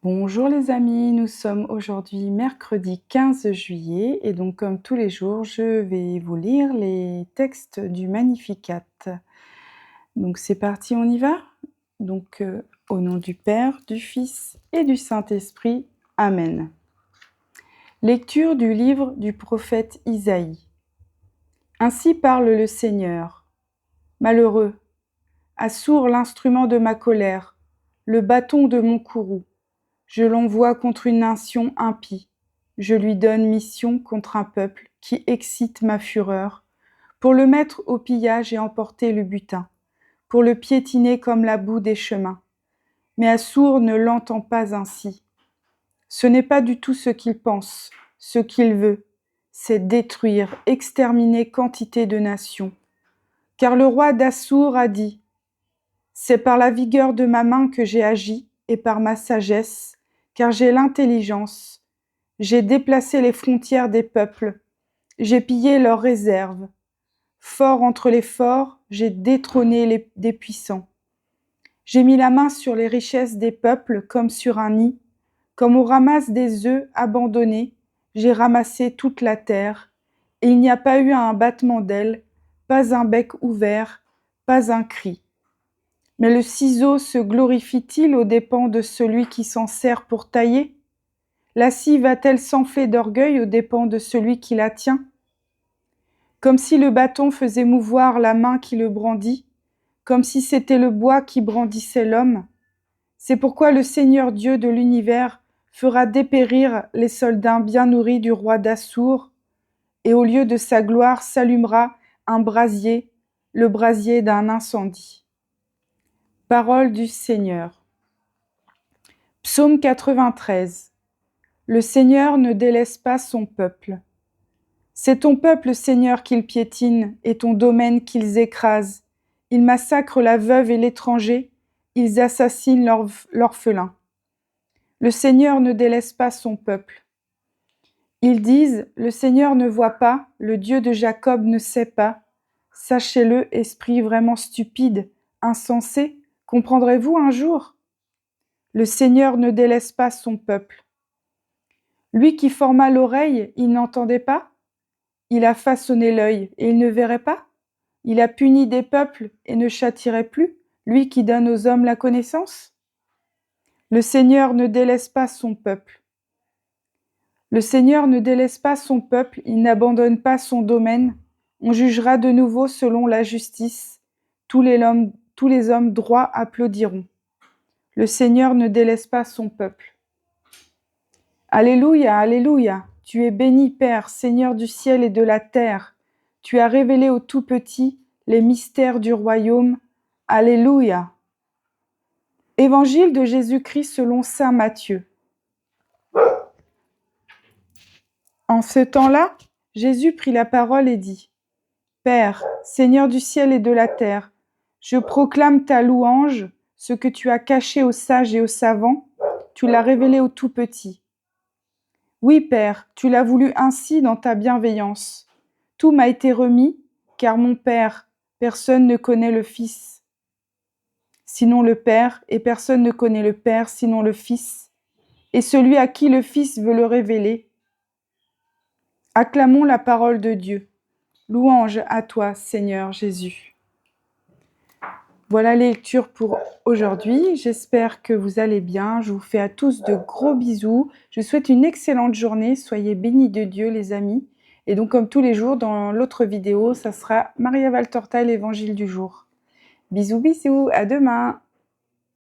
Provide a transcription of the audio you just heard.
Bonjour les amis, nous sommes aujourd'hui mercredi 15 juillet et donc comme tous les jours, je vais vous lire les textes du Magnificat. Donc c'est parti, on y va? Donc au nom du Père, du Fils et du Saint-Esprit. Amen. Lecture du livre du prophète Isaïe. Ainsi parle le Seigneur. Malheureux, Assour l'instrument de ma colère, le bâton de mon courroux. Je l'envoie contre une nation impie. Je lui donne mission contre un peuple qui excite ma fureur, pour le mettre au pillage et emporter le butin, pour le piétiner comme la boue des chemins. Mais Assour ne l'entend pas ainsi. Ce n'est pas du tout ce qu'il pense, ce qu'il veut, c'est détruire, exterminer quantité de nations. Car le roi d'Assour a dit : c'est par la vigueur de ma main que j'ai agi et par ma sagesse, car j'ai l'intelligence. J'ai déplacé les frontières des peuples, j'ai pillé leurs réserves. Fort entre les forts, j'ai détrôné des puissants. J'ai mis la main sur les richesses des peuples comme sur un nid, comme on ramasse des œufs abandonnés, j'ai ramassé toute la terre, et il n'y a pas eu un battement d'ailes, pas un bec ouvert, pas un cri. Mais le ciseau se glorifie-t-il aux dépens de celui qui s'en sert pour tailler ? La scie va-t-elle s'enfler d'orgueil aux dépens de celui qui la tient ? Comme si le bâton faisait mouvoir la main qui le brandit, comme si c'était le bois qui brandissait l'homme. C'est pourquoi le Seigneur Dieu de l'univers fera dépérir les soldats bien nourris du roi d'Assour, et au lieu de sa gloire s'allumera un brasier, le brasier d'un incendie. Parole du Seigneur. Psaume 93. Le Seigneur ne délaisse pas son peuple. C'est ton peuple, Seigneur, qu'ils piétinent, et ton domaine qu'ils écrasent. Ils massacrent la veuve et l'étranger, ils assassinent l'orphelin. Le Seigneur ne délaisse pas son peuple. Ils disent : le Seigneur ne voit pas, le Dieu de Jacob ne sait pas. Sachez-le, esprit vraiment stupide, insensé, comprendrez-vous un jour ? Le Seigneur ne délaisse pas son peuple. Lui qui forma l'oreille, il n'entendait pas ? Il a façonné l'œil, et il ne verrait pas ? Il a puni des peuples, et ne châtierait plus, lui qui donne aux hommes la connaissance ? Le Seigneur ne délaisse pas son peuple. Le Seigneur ne délaisse pas son peuple, il n'abandonne pas son domaine. On jugera de nouveau selon la justice. Tous les hommes droits applaudiront. Le Seigneur ne délaisse pas son peuple. Alléluia, alléluia. Tu es béni, Père, Seigneur du ciel et de la terre. Tu as révélé aux tout-petits les mystères du royaume. Alléluia. Évangile de Jésus-Christ selon saint Matthieu. En ce temps-là, Jésus prit la parole et dit : Père, Seigneur du ciel et de la terre, je proclame ta louange, ce que tu as caché aux sages et aux savants, tu l'as révélé aux tout-petits. Oui, Père, tu l'as voulu ainsi dans ta bienveillance. Tout m'a été remis, car mon Père, personne ne connaît le Fils, sinon le Père, et personne ne connaît le Père, sinon le Fils, et celui à qui le Fils veut le révéler. Acclamons la parole de Dieu. Louange à toi, Seigneur Jésus. Voilà les lectures pour aujourd'hui. J'espère que vous allez bien. Je vous fais à tous de gros bisous. Je vous souhaite une excellente journée. Soyez bénis de Dieu, les amis. Et donc, comme tous les jours, dans l'autre vidéo, ça sera Maria Valtorta, l'évangile du jour. Bisous, bisous. À demain.